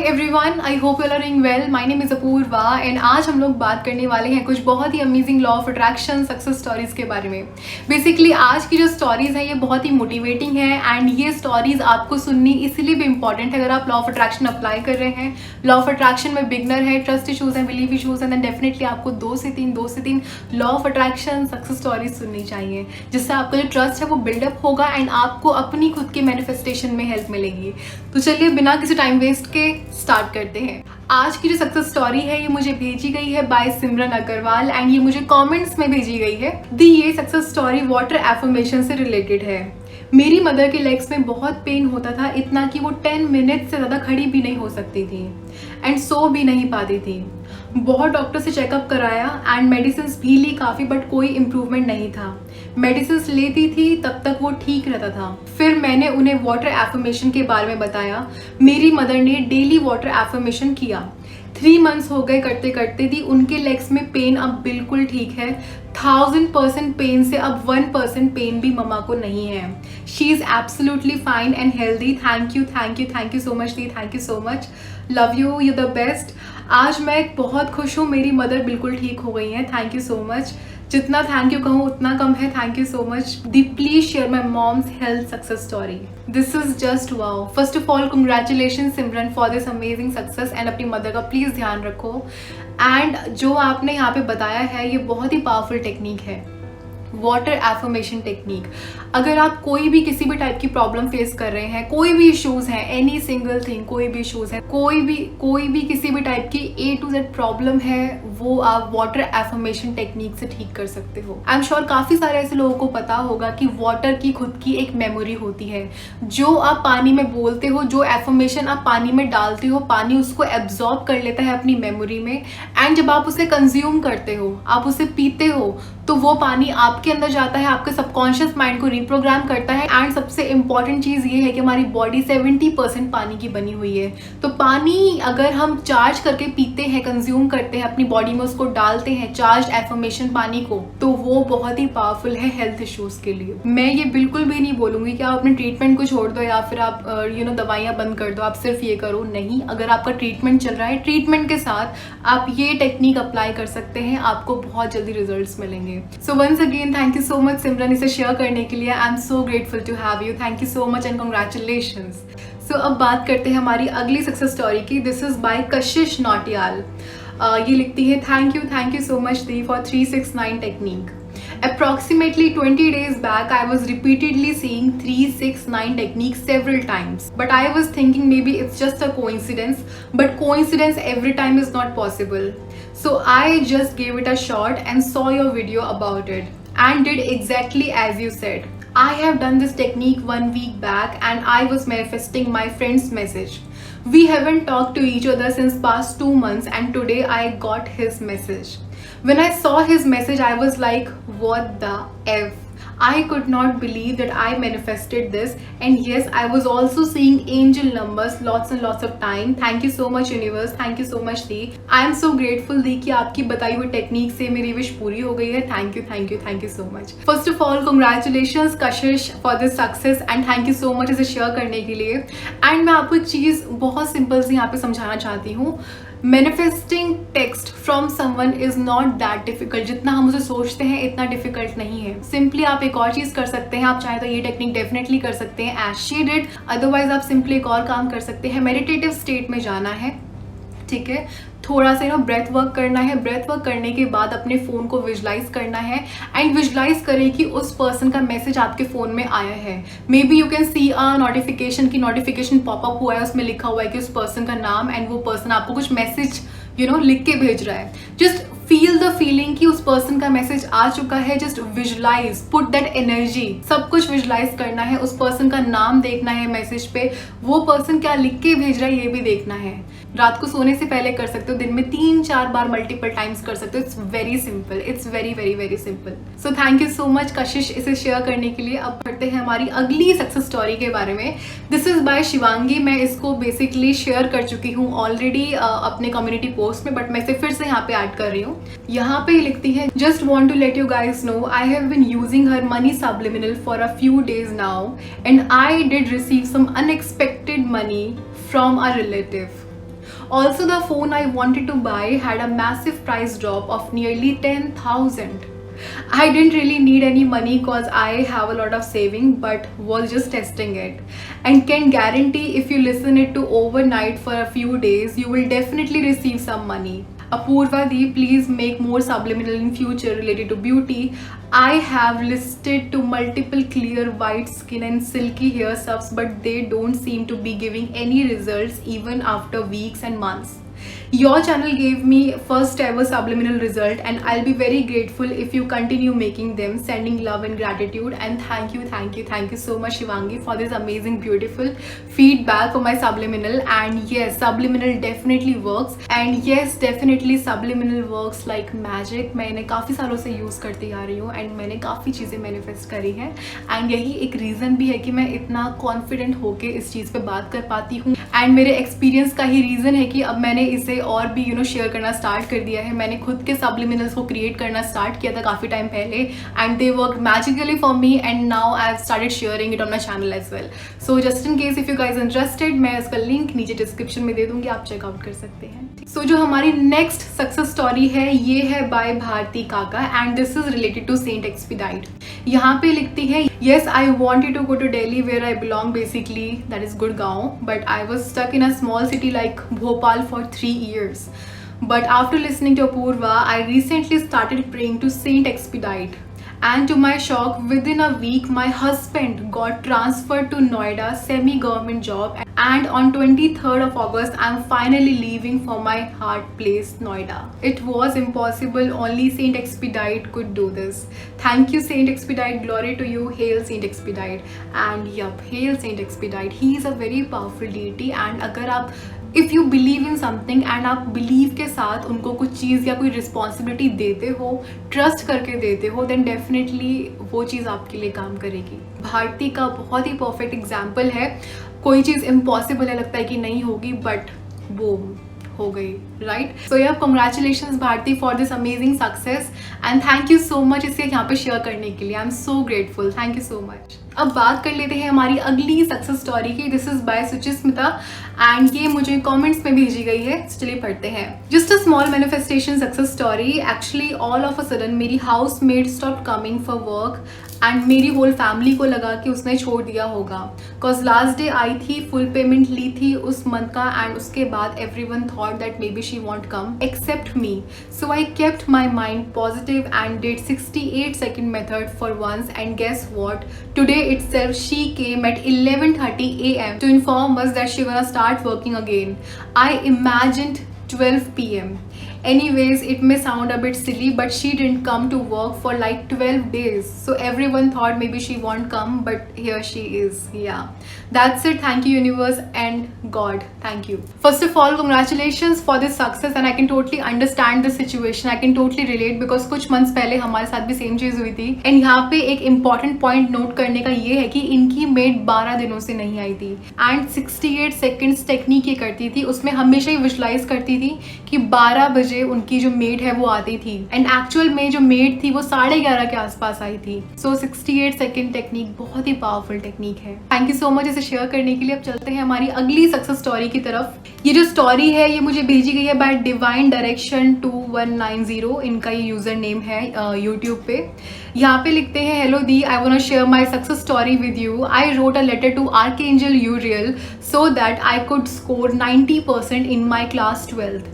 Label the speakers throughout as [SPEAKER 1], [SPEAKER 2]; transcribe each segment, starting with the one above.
[SPEAKER 1] Everyone, I hope you are doing well. My name is Apurva and आज हम लोग बात करने वाले हैं कुछ बहुत ही amazing law of attraction success stories के बारे में। बेसिकली आज की जो स्टोरीज हैं ये बहुत ही मोटिवेटिंग है एंड ये स्टोरीज आपको सुननी इसीलिए भी इंपॉर्टेंट है अगर आप लॉ ऑफ अट्रैक्शन अप्लाई कर रहे हैं, लॉ ऑफ अट्रैक्शन में बिगनर है, ट्रस्ट इशूज हैं, बिलीव इशूज हैं, देन डेफिनेटली आपको दो से तीन law of attraction success stories सुननी चाहिए, जिससे आपका जो ट्रस्ट है वो बिल्डअप होगा एंड आपको अपनी खुद की मैनिफेस्टेशन में हेल्प मिलेगी। तो चलिए बिना किसी टाइम वेस्ट के स्टार्ट करते हैं। आज की जो सक्सेस स्टोरी है ये मुझे भेजी गई है बाय सिमरन अग्रवाल एंड ये मुझे कमेंट्स में भेजी गई है। ये सक्सेस स्टोरी वाटर एफर्मेशन से रिलेटेड है। मेरी मदर के लेग्स में बहुत पेन होता था, इतना कि वो 10 मिनट से ज़्यादा खड़ी भी नहीं हो सकती थी एंड सो भी नहीं पाती थी। बहुत डॉक्टर से चेकअप कराया एंड मेडिसिन भी ली काफ़ी, बट कोई इम्प्रूवमेंट नहीं था। मेडिसिन लेती थी तब तक वो ठीक रहता था। फिर मैंने उन्हें वाटर एफर्मेशन के बारे में बताया। मेरी मदर ने डेली वाटर एफर्मेशन किया। 3 मंथ्स हो गए करते करते थी। उनके लेग्स में पेन अब बिल्कुल ठीक है। 1000% पेन से अब 1% पेन भी मम्मा को नहीं है। She is absolutely fine and healthy. Thank you so much the, thank you so much, love you, you the best. आज मैं बहुत खुश हूँ, मेरी मदर बिल्कुल ठीक हो गई हैं। Thank you so much. जितना थैंक यू कहूँ उतना कम है। Thank you so much the. Please share my mom's health success story. This is just wow. First of all congratulation Simran for this amazing success and अपनी mother का please ध्यान रखो। And जो आपने यहाँ पे बताया है ये बहुत ही पावरफुल टेक्निक है, वाटर एफर्मेशन टेक्निक। अगर आप कोई भी किसी भी टाइप की प्रॉब्लम फेस कर रहे हैं, कोई भी इश्यूज हैं, एनी सिंगल थिंग, कोई भी इश्यूज है, कोई भी किसी भी टाइप की A to Z प्रॉब्लम है, वो आप वाटर एफर्मेशन टेक्निक से ठीक कर सकते हो। आई एम श्योर काफ़ी सारे ऐसे लोगों को पता होगा कि वाटर की खुद की एक मेमोरी होती है। जो आप पानी में बोलते हो, जो एफर्मेशन आप पानी में डालते हो, पानी उसको एब्जॉर्ब कर लेता है अपनी मेमोरी में एंड जब आप उसे कंज्यूम करते हो, आप उसे पीते हो, तो वो पानी आपके अंदर जाता है, आपके सबकॉन्शियस माइंड को रिप्रोग्राम करता है। एंड सबसे इंपॉर्टेंट चीज़ ये है कि हमारी बॉडी 70% पानी की बनी हुई है। तो पानी अगर हम चार्ज करके पीते हैं, कंज्यूम करते हैं, अपनी बॉडी में उसको डालते हैं चार्ज एफर्मेशन पानी को, तो वो बहुत ही पावरफुल है हेल्थ इश्यूज के लिए। मैं ये बिल्कुल भी नहीं बोलूँगी कि आप अपने ट्रीटमेंट को छोड़ दो या फिर आप दवाइयाँ बंद कर दो, आप सिर्फ ये करो। नहीं, अगर आपका ट्रीटमेंट चल रहा है, ट्रीटमेंट के साथ आप ये टेक्निक अप्लाई कर सकते हैं, आपको बहुत जल्दी रिजल्ट्स मिलेंगे। So once again thank you so much Simran इसे शेयर करने के लिए। I am so grateful to have you. Thank you so much and congratulations. So अब बात करते हैं हमारी अगली सक्सेस स्टोरी की। This is by Kashish Nautiyal. ये लिखती है, थैंक यू सो मच दी for 369 technique. Approximately 20 days back, I was repeatedly seeing 369 technique several times. But I was thinking maybe it's just a coincidence. But coincidence every time is not possible. So I just gave it a shot and saw your video about it and did exactly as you said. I have done this technique 1 week back and I was manifesting my friend's message. We haven't talked to each other since past 2 months and today I got his message. When I saw his message, I was like, what the F? I could not believe that I manifested this. And yes, I was also seeing angel numbers lots and lots of time. Thank you so much universe. Thank you so much the. I am so grateful दी कि आपकी बताई हुई technique से मेरी wish पूरी हो गई है। Thank you so much. First of all, congratulations Kashish for this success and thank you so much इसे शेयर करने के लिए। And मैं आपको एक चीज़ बहुत सिंपल सी यहाँ पे समझाना चाहती हूँ। Manifesting text from someone is not that difficult. जितना हम उसे सोचते हैं इतना डिफिकल्ट नहीं है। सिंपली आप एक और चीज़ कर सकते हैं। आप चाहे तो ये टेक्निक डेफिनेटली कर सकते हैं एज शी डिड। अदरवाइज आप सिंपली एक और काम कर सकते हैं, मेडिटेटिव स्टेट में जाना है, ठीक है, थोड़ा सा ब्रेथ वर्क करना है। ब्रेथ वर्क करने के बाद अपने फ़ोन को विजुलाइज करना है एंड विजुलाइज करें कि उस पर्सन का मैसेज आपके फ़ोन में आया है। May be you can see a notification की नोटिफिकेशन पॉपअप हुआ है, उसमें लिखा हुआ है कि उस पर्सन का नाम एंड वो पर्सन आपको कुछ मैसेज लिख के भेज रहा है। जस्ट फील द फीलिंग कि उस पर्सन का मैसेज आ चुका है। Just visualise, put that energy, सब कुछ विजुलाइज करना है। उस पर्सन का नाम देखना है मैसेज पे, वो पर्सन क्या लिख के भेज रहा है ये भी देखना है। रात को सोने से पहले कर सकते हो, दिन में 3-4 बार मल्टीपल टाइम्स कर सकते हो। It's very simple, it's very simple. So thank you so much कशिश इसे शेयर करने के लिए। अब पढ़ते हैं हमारी अगली सक्सेस स्टोरी के बारे में। This is bye Shivangi. मैं इसको बेसिकली शेयर कर चुकी हूँ ऑलरेडी अपने कम्युनिटी पोस्ट में, बट मैं इसे फिर से यहाँ पे ऐड कर रही हूँ। यहाँ पे लिखती है, just want to let you guys know I have been using her money subliminal for a few days now and I did receive some unexpected money from a relative. Also, the phone I wanted to buy had a massive price drop of nearly 10,000. I didn't really need any money cause I have a lot of saving, but was just testing it. And can guarantee if you listen it to overnight for a few days, you will definitely receive some money. Apurva Di, please make more subliminal in future related to beauty. I have listed to multiple clear white skin and silky hair subs, but they don't seem to be giving any results even after weeks and months. Your channel gave me first ever subliminal result, and I'll be very grateful if you continue making them. Sending love and gratitude, and thank you so much Shivangi for this amazing beautiful feedback for my subliminal. And yes, subliminal definitely works, and yes definitely subliminal works like magic. मैंने काफ़ी सालों से use करती आ रही हूँ and मैंने काफ़ी चीज़ें मैनिफेस्ट करी हैं, एंड यही एक रीज़न भी है कि मैं इतना कॉन्फिडेंट होके इस चीज़ पे बात कर पाती हूँ, एंड मेरे एक्सपीरियंस का ही रीज़न है कि अब मैंने इसे और भी शेयर करना स्टार्ट कर दिया है. मैंने खुद के सब्लिमिनल्स को क्रिएट करना स्टार्ट किया था काफ़ी टाइम पहले, and they work magically for me, and now I have started sharing it on my channel as well. So just in case if you guys interested, मैं इसका लिंक नीचे डिस्क्रिप्शन में दे दूंगी, आप चेकआउट कर सकते हैं. सो जो हमारी नेक्स्ट सक्सेस स्टोरी है ये है by Bharti Kaka, and this is related to Saint Expedite. यहाँ पे लिखती है, yes I wanted to go to Delhi where I belong basically, that is Gurgaon, but I was stuck in a small city like Bhopal for 3 years. But after listening to Apurva, I recently started praying to Saint Expedite. And to my shock, within a week, my husband got transferred to Noida, semi-government job. And on 23rd of August, I'm finally leaving for my heart place, Noida. It was impossible. Only Saint Expedite could do this. Thank you, Saint Expedite. Glory to you. Hail Saint Expedite. And yup, hail Saint Expedite. He is a very powerful deity. And अगर आप if you believe in something and आप believe के साथ उनको कुछ चीज़ या कोई responsibility देते हो, ट्रस्ट करके देते हो, देन डेफिनेटली वो चीज़ आपके लिए काम करेगी. भारती का बहुत ही परफेक्ट एग्जाम्पल है. कोई चीज़ इम्पॉसिबल है, लगता है कि नहीं होगी, बट वो हो गई, right. So yeah congratulations Bharti for this amazing success, and thank you so much इसे यहाँ पे शेयर करने के लिए. I am so grateful. Thank you so much. अब बात कर लेते हैं हमारी अगली सक्सेस स्टोरी की. This is by Suchismita, and ये मुझे कमेंट्स में भेजी गई है. चलिए पढ़ते हैं. Just a small manifestation success story. Actually all of a sudden मेरी house maid stop coming for work, and मेरी होल फैमिली को लगा कि उसने छोड़ दिया होगा, बिकॉज लास्ट डे आई थी, फुल पेमेंट ली थी उस मंथ का, एंड उसके बाद everyone thought that may be she won't come accept me. So I kept my mind positive and did 68 second method for once, and guess what, today itself she came at 11:30 a.m. to inform us that she gonna start working again. I imagined 12 p.m. Anyways, it may sound a bit silly, but she didn't come to work for like 12 days. So everyone thought maybe she won't come, but here she is. Yeah, that's it. Thank you universe and God. Thank you. First of all, congratulations for this success, and I can totally understand the situation. I can totally relate because कुछ months पहले हमारे साथ भी same चीज़ हुई थी. And यहाँ पे एक important point note करने का ये है कि इनकी मेड 12 दिनों से नहीं आई थी, and 68 seconds टेक्निक ये करती थी, उसमें हमेशा ही विजुलाइज करती थी कि 12 बजे उनकी जो मेड है वो आती थी, एंड एक्चुअल में जो मेड थी वो 11:30 के आसपास आई थी. सो 68 सेकेंड टेक्निक बहुत ही पावरफुल टेक्निक है. थैंक यू सो मच इसे शेयर करने के लिए. अब चलते हैं हमारी अगली सक्सेस स्टोरी की तरफ. ये जो स्टोरी है ये मुझे भेजी गई है बाय डिवाइन डायरेक्शन 2190. इनका ये यूजर नेम है यूट्यूब पे. यहाँ पे लिखते हैं, हेलो दी, I want to share my success story with you. I wrote a letter to Archangel Uriel so that I could score 90% in my class 12th.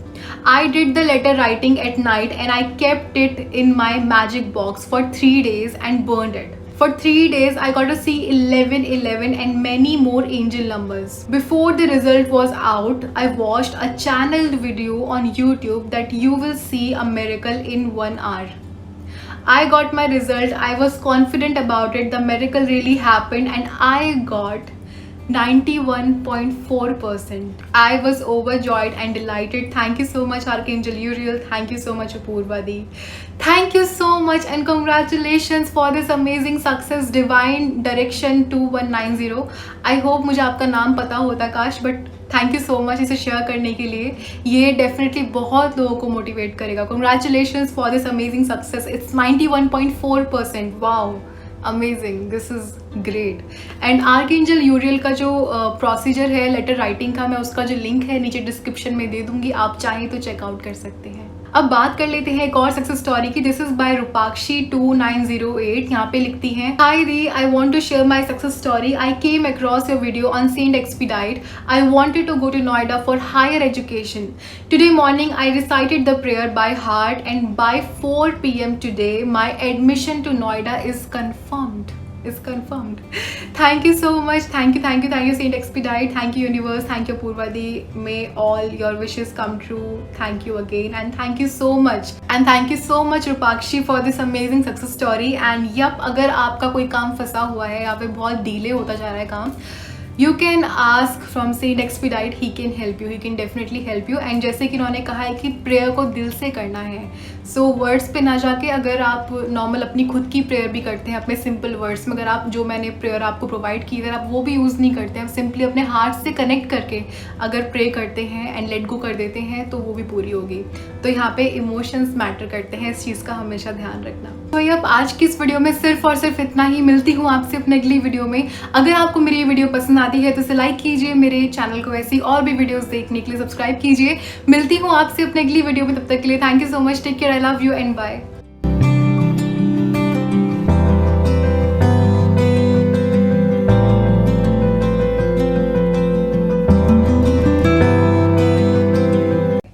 [SPEAKER 1] I did the letter writing at night and I kept it in my magic box for 3 days and burned it. For 3 days, I got to see 1111 and many more angel numbers. Before the result was out, I watched a channeled video on YouTube that you will see a miracle in 1 hour. I got my result. I was confident about it. The miracle really happened and I got 91.4%. I was overjoyed and delighted. Thank you so much Archangel Uriel. Thank you so much Apurva Di. Thank you so much and congratulations for this amazing success Divine Direction 2190. I hope मुझे आपका नाम पता होता काश, but thank you so much इसे share करने के लिए. ये डेफिनेटली बहुत लोगों को मोटिवेट करेगा. Congratulations for this amazing success. It's 91.4%. Wow, amazing, this is great. And archangel Uriel का जो प्रोसीजर है लेटर राइटिंग का, मैं उसका जो लिंक है नीचे डिस्क्रिप्शन में दे दूंगी, आप चाहें तो चेकआउट कर सकते हैं। अब बात कर लेते हैं एक और सक्सेस स्टोरी की। This is by Rupakshi 2908। यहाँ पे लिखती हैं, हाय दी, I want to share my success story. I came across your video on Saint Expedite. I wanted to go to Noida for higher education. Today morning I recited the prayer by heart and by 4 PM today my admission to Noida is confirmed. Thank you so much. Thank you Saint Expedite. Thank you universe. Thank you Purvadi. May all your wishes come true. Thank you again and thank you so much. And thank you so much Rupakshi for this amazing success story. And yep, अगर आपका कोई काम फंसा हुआ है या फिर बहुत डिले होता जा रहा है काम, You can ask from Saint Expedite. He can help you. He can definitely help you. And जैसे कि उन्होंने कहा है कि प्रेयर को दिल से करना है, सो वर्ड्स पे ना जाके अगर आप नॉर्मल अपनी खुद की प्रेयर भी करते हैं अपने सिंपल वर्ड्स में, अगर आप जो मैंने प्रेयर आपको प्रोवाइड की अगर आप वो भी यूज़ नहीं करते हैं, सिंपली अपने हार्ट से कनेक्ट करके अगर प्रे करते हैं एंड लेट गो कर देते हैं तो वो भी पूरी होगी। तो यहाँ पे इमोशंस मैटर करते हैं, इस चीज़ का हमेशा ध्यान रखना। तो ये अब आज की इस वीडियो में सिर्फ और सिर्फ इतना ही। मिलती हूँ आपसे अपने अगली वीडियो में। अगर आपको मेरी ये वीडियो पसंद आती है तो इसे लाइक कीजिए, मेरे चैनल को ऐसी और भी वीडियोस देखने के लिए सब्सक्राइब कीजिए। मिलती हूँ आपसे अपने अगली वीडियो में, तब तक के लिए thank you so much, take care, I love you and bye.